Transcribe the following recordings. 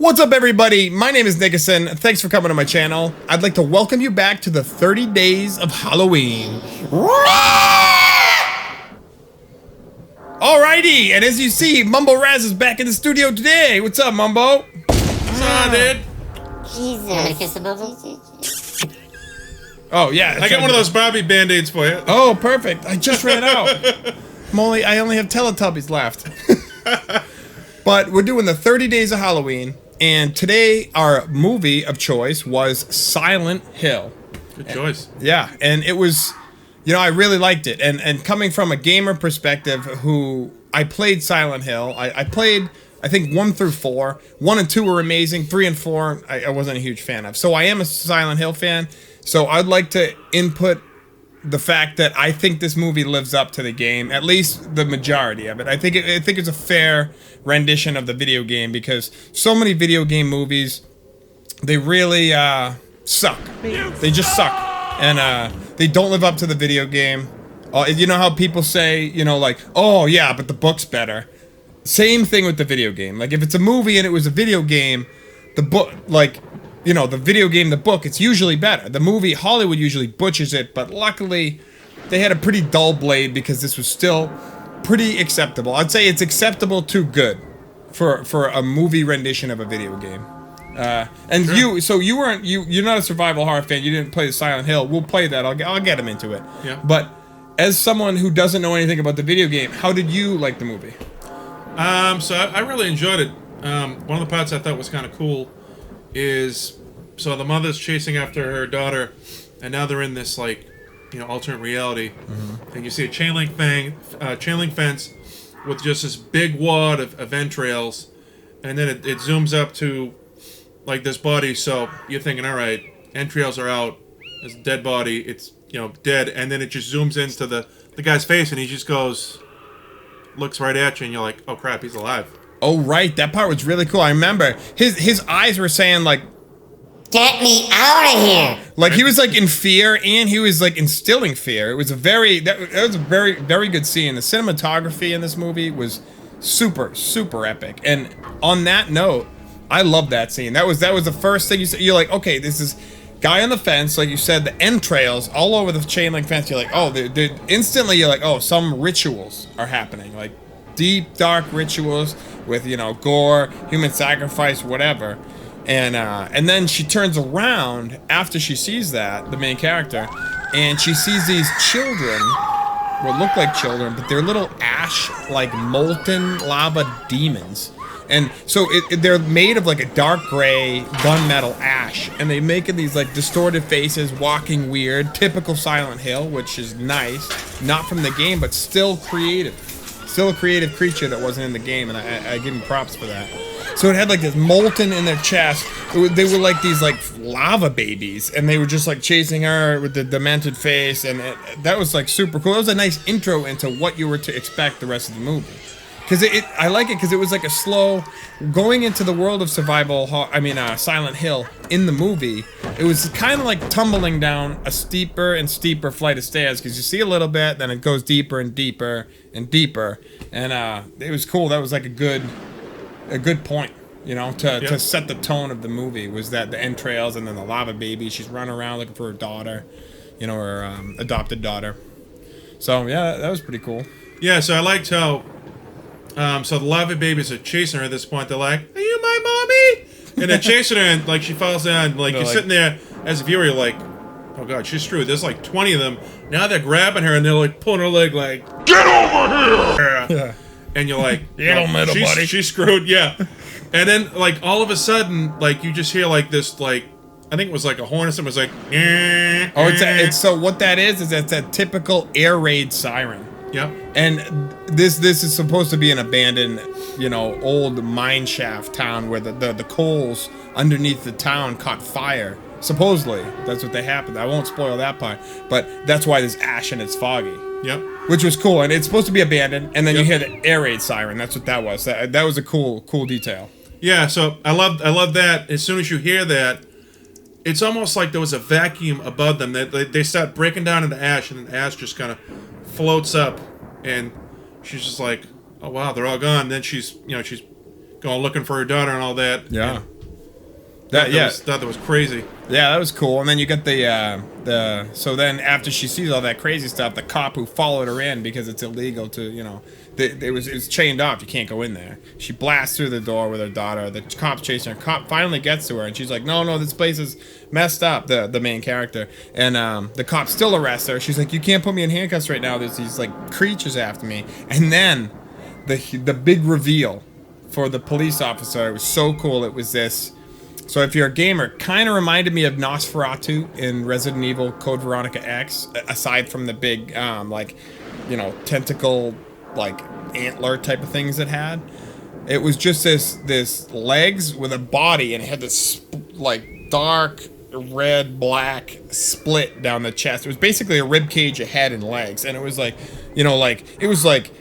What's up, everybody? My name is Nickerson. Thanks for coming to my channel. I'd like to welcome you back to the 30 Days of Halloween. Alrighty, and as you see, Mumbo Raz is back in the studio today. What's up, Mumbo? What's on, dude? Jesus. Wanna kiss a bubble? Oh, yeah. I got one of those Barbie Band-Aids for you. Oh, perfect. I just ran out. I only have Teletubbies left. But we're doing the 30 Days of Halloween, and today our movie of choice was Silent Hill. Good choice. Yeah, and it was, I really liked it. And coming from a gamer perspective, I played Silent Hill. I played, I think, 1 through 4. 1 and 2 were amazing. 3 and 4, I wasn't a huge fan of. So I am a Silent Hill fan. So I'd like to input the fact that I think this movie lives up to the game, at least the majority of it. I think it's a fair rendition of the video game, because so many video game movies, they really suck. They just suck, and they don't live up to the video game. You know how people say, like, oh yeah, but the book's better. Same thing with the video game. Like, if it's a movie and it was a video game, the book, like, the video game, the book, it's usually better. The movie, Hollywood usually butchers it, but luckily they had a pretty dull blade, because this was still pretty acceptable. I'd say it's acceptable to good for a movie rendition of a video game. And sure. You're not a survival horror fan. You didn't play the Silent Hill. We'll play that. I'll get him into it. Yeah. But as someone who doesn't know anything about the video game, how did you like the movie? So I really enjoyed it. One of the parts I thought was kind of cool is, so the mother's chasing after her daughter, and now they're in this, like, alternate reality, and you see a chain link fence with just this big wad of entrails, and then it zooms up to, like, this body. So you're thinking, all right, entrails are out, there's a dead body, it's dead, and then it just zooms into the guy's face, and he just looks right at you, and you're like, oh crap, he's alive. Oh, right. That part was really cool. I remember his eyes were saying, like, get me out of here! Like, he was, like, in fear, and he was, like, instilling fear. It was that was a very, very good scene. The cinematography in this movie was super, super epic. And on that note, I love that scene. That was the first thing you said. You're like, okay, this is guy on the fence, like you said, the entrails all over the chain link fence. You're like, oh, instantly you're like, oh, some rituals are happening. Like, deep, dark rituals with, gore, human sacrifice, whatever. And then she turns around after she sees that, the main character, and she sees these children, what look like children, but they're little ash, like molten lava demons. And so they're made of, like, a dark gray gunmetal ash, and they make these, like, distorted faces, walking weird, typical Silent Hill, which is nice, not from the game, but still creative. Still a creative creature that wasn't in the game, and I give him props for that. So it had, like, this molten in their chest. They were like these, like, lava babies, and they were just, like, chasing her with the demented face, and that was, like, super cool. It was a nice intro into what you were to expect the rest of the movie. Because I like it because it was like a slow, going into the world of Silent Hill in the movie, it was kind of like tumbling down a steeper and steeper flight of stairs, because you see a little bit, then it goes deeper and deeper and deeper, and it was cool. That was like a good point, to set the tone of the movie, was that the entrails and then the lava baby. She's running around looking for her daughter, her adopted daughter. So yeah, that was pretty cool. Yeah, so I liked how, so the lava babies are chasing her at this point. They're like, are you my mommy? And they're chasing her, and, like, she falls down. Like, you're sitting there as a viewer, you're like, oh god, she's screwed. There's like 20 of them. Now they're grabbing her, and they're, like, pulling her leg, like, get over here! Yeah. And you're like, buddy. She's screwed, yeah. And then, like, all of a sudden, like, you just hear, like, this, like, I think it was like a horn or something. It was like, it's so what that is that's that typical air raid siren. Yep. And this is supposed to be an abandoned, old mine shaft town where the coals underneath the town caught fire. Supposedly, that's what they happened. I won't spoil that part, but that's why there's ash and it's foggy. Yep. Which was cool, and it's supposed to be abandoned, and then you hear the air raid siren. That's what that was. That was a cool detail. Yeah, so I love that. As soon as you hear that, it's almost like there was a vacuum above them. They start breaking down into ash, and then ash just kind of floats up, and she's just like, oh wow, they're all gone. Then she's going looking for her daughter and all that. Yeah. Thought that was crazy. Yeah, that was cool. And then you get so then after she sees all that crazy stuff, the cop who followed her in because it's illegal to, it was chained off. You can't go in there. She blasts through the door with her daughter. The cop's chasing her. Cop finally gets to her, and she's like, no, this place is messed up, the main character. And the cop still arrests her. She's like, you can't put me in handcuffs right now. There's these, like, creatures after me. And then the big reveal for the police officer, it was so cool. It was this... So if you're a gamer, kind of reminded me of Nosferatu in Resident Evil Code Veronica X, aside from the big, tentacle, like, antler type of things it had. It was just this legs with a body, and it had this, like, dark red, black split down the chest. It was basically a rib cage, a head, and legs. And it was like, it was like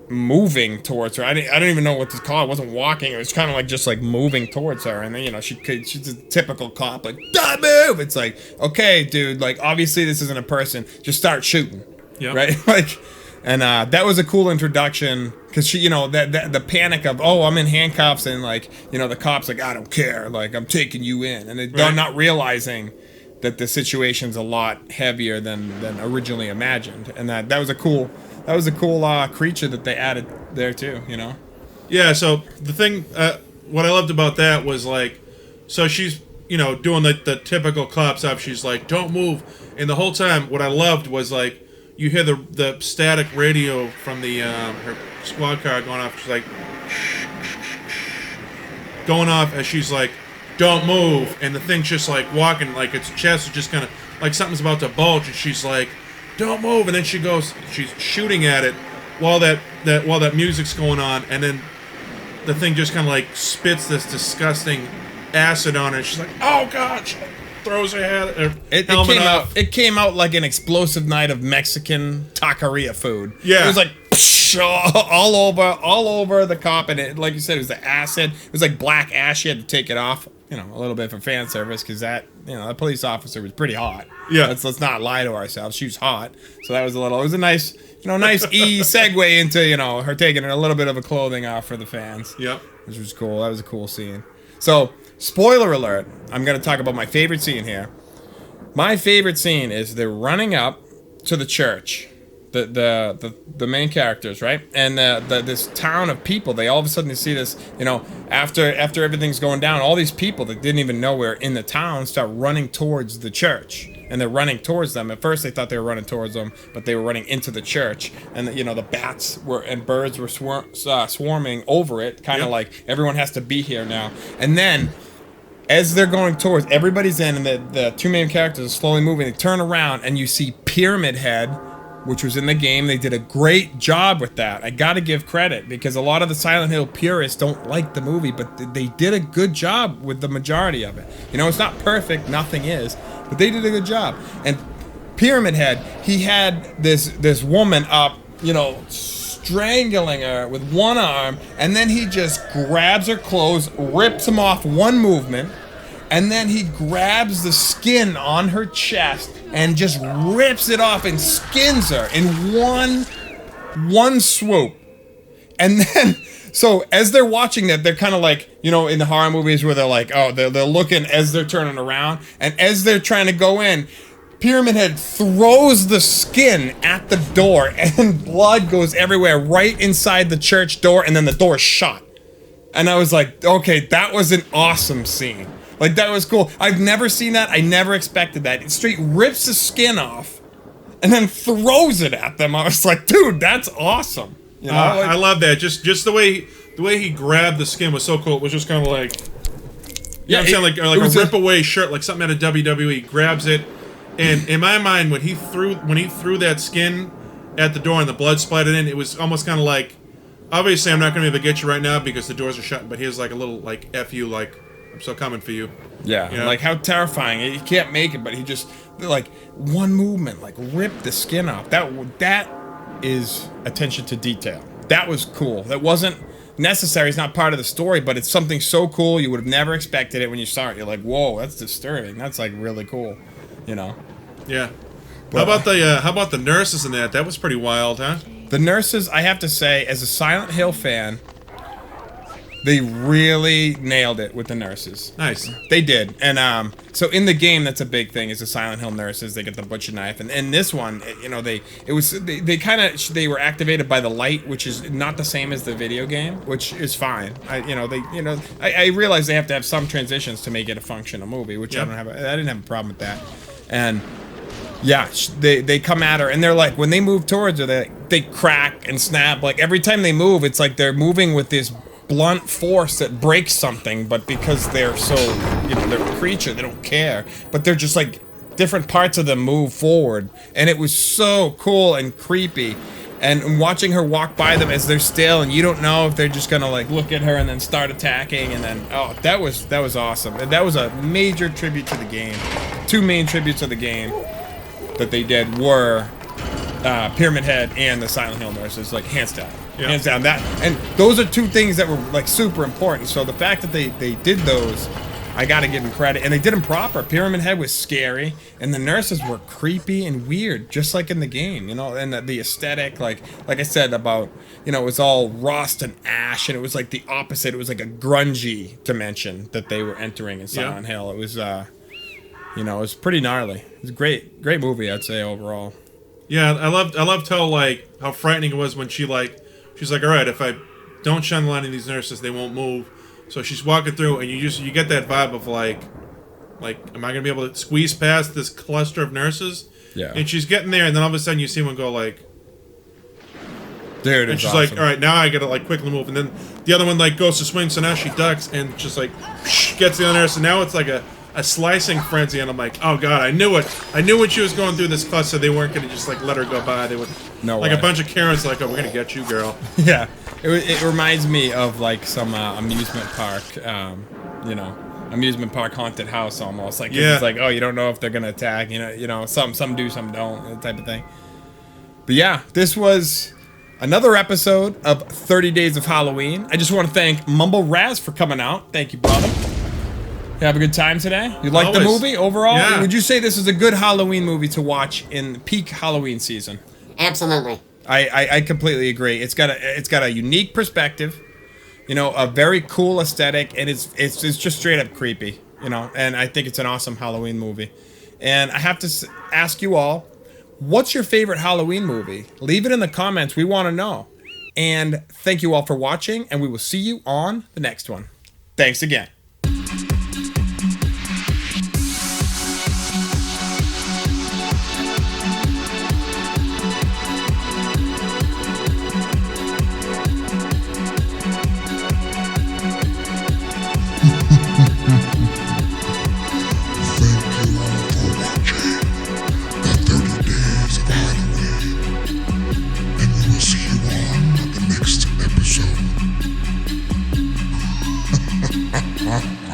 moving towards her. I don't even know what to call it. It wasn't walking. It was kind of like just like moving towards her. And then, she's a typical cop, like, don't move. It's like, okay, dude, like, obviously this isn't a person. Just start shooting. Yeah. Right? Like, and that was a cool introduction because she, the panic of, oh, I'm in handcuffs, and like, the cop's like, I don't care. Like, I'm taking you in. And they're not realizing that the situation's a lot heavier than originally imagined. And that was a cool creature that they added there too, Yeah, so the thing, what I loved about that was, like, so she's, doing the typical cop stuff. She's like, don't move. And the whole time, what I loved was, like, you hear the static radio from the her squad car going off. She's like, going off as she's like, don't move. And the thing's just, like, walking, like, its chest is just kind of, like, something's about to bulge, and she's like, don't move. And then she's shooting at it while that music's going on, and then the thing just kind of like spits this disgusting acid on her. She's like, oh god. She throws her head, helmet off. It came out like an explosive night of Mexican taqueria food. Yeah, it was like all over the cop, and it, like you said, it was the acid. It was like black ash. You had to take it off, a little bit for fan service, because that, the police officer was pretty hot. Yeah, let's not lie to ourselves. She was hot, so it was a nice, nice segue into, her taking a little bit of a clothing off for the fans. Yep, which was cool. That was a cool scene. So, spoiler alert, I'm going to talk about my favorite scene here. My favorite scene is they're running up to the church, the main characters, right? And this town of people, they all of a sudden see this, after everything's going down, all these people that didn't even know were in the town start running towards the church. And they're running towards them. At first they thought they were running towards them, but they were running into the church. And the bats and birds were swarming over it, kind of like everyone has to be here now. And then as they're going towards, everybody's in, and the two main characters are slowly moving. They turn around, and you see Pyramid Head, which was in the game. They did a great job with that. I gotta give credit, because a lot of the Silent Hill purists don't like the movie, but they did a good job with the majority of it. It's not perfect, nothing is, but they did a good job. And Pyramid Head, he had this woman up, strangling her with one arm, and then he just grabs her clothes, rips them off one movement, and then he grabs the skin on her chest and just rips it off and skins her in one swoop. And then, so as they're watching that, they're kind of like, in the horror movies where they're like, oh, they're looking as they're turning around, and as they're trying to go in, Pyramid Head throws the skin at the door, and blood goes everywhere right inside the church door, and then the door's shut. And I was like, okay, that was an awesome scene. Like, that was cool. I've never seen that. I never expected that. It straight rips the skin off and then throws it at them. I was like, dude, that's awesome. I love that. Just the way he grabbed the skin was so cool. It was just kind of like, I'm saying, like a rip away shirt, like something out of WWE. Grabs it, and in my mind, when he threw that skin at the door and the blood splattered in, it was almost kind of like, obviously I'm not going to be able to get you right now because the doors are shut. But here's like a little like F you, like, I'm still coming for you. Yeah, like how terrifying. He can't make it, but he just, like, one movement, like, ripped the skin off. That is attention to detail. That was cool. That wasn't necessary. It's not part of the story, but it's something so cool you would have never expected it when you saw it. You're like, whoa, that's disturbing. That's, like, really cool, Yeah. How about the nurses in that? That was pretty wild, huh? The nurses, I have to say, as a Silent Hill fan, They really nailed it with the nurses. Nice. They did. And so in the game, that's a big thing, is the Silent Hill nurses. They get the butcher knife. And in this one, you know, they were activated by the light, which is not the same as the video game, which is fine. I realize they have to have some transitions to make it a functional movie, which Yep. I didn't have a problem with that. And yeah, they come at her, and they're like, when they move towards her, they crack and snap. Like every time they move, it's like they're moving with this blunt force that breaks something, but because they're so, you know, they're a creature, they don't care. But they're just like, different parts of them move forward, and it was so cool and creepy. And watching her walk by them as they're still, and you don't know if they're just gonna like look at her and then start attacking, and then that was awesome. And that was a major tribute to the game. Two main tributes to the game that they did were Pyramid Head and the Silent Hill nurses, like hands down. Yeah. Hands down. That, and those are two things that were like super important. So the fact that they did those, I gotta give them credit. And they did them proper. Pyramid Head was scary, and the nurses were creepy and weird, just like in the game, you know. And the aesthetic, like I said about, you know, it was all rust and ash, and it was like the opposite. It was like a grungy dimension that they were entering in Silent Hill. It was, you know, it was pretty gnarly. It was a great movie, I'd say, overall. Yeah, I loved how frightening it was when she's like, all right, if I don't shine the light on these nurses, they won't move. So she's walking through, and you get that vibe of like, am I gonna be able to squeeze past this cluster of nurses? Yeah. And she's getting there, and then all of a sudden you see one go like, Dude, and she's like, all right, now I gotta like quickly move, and then the other one like goes to swing, so now she ducks and just like gets the other nurse, and now it's like a slicing frenzy, and I'm like, oh god, I knew it. I knew when she was going through this cluster, they weren't gonna just like let her go by. They would, No like way. a bunch of Karens, like, oh, we're gonna get you, girl. Yeah, it reminds me of like some amusement park, you know, amusement park haunted house almost. Like Yeah. it's like, oh, you don't know if they're gonna attack. You know, some do, some don't, type of thing. But yeah, this was another episode of 30 Days of Halloween. I just want to thank Mumble Raz for coming out. Thank you, brother. You have a good time today? You like the Always. movie overall? Yeah. Would you say this is a good Halloween movie to watch in peak Halloween season? Absolutely. I completely agree. It's got a unique perspective, you know, a very cool aesthetic, and it's just straight up creepy, you know. And I think it's an awesome Halloween movie. And I have to ask you all, what's your favorite Halloween movie? Leave it in the comments. We want to know. And thank you all for watching, and we will see you on the next one. Thanks again.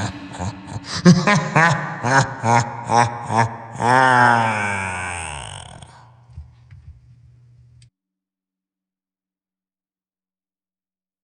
Ha ha ha ha ha ha.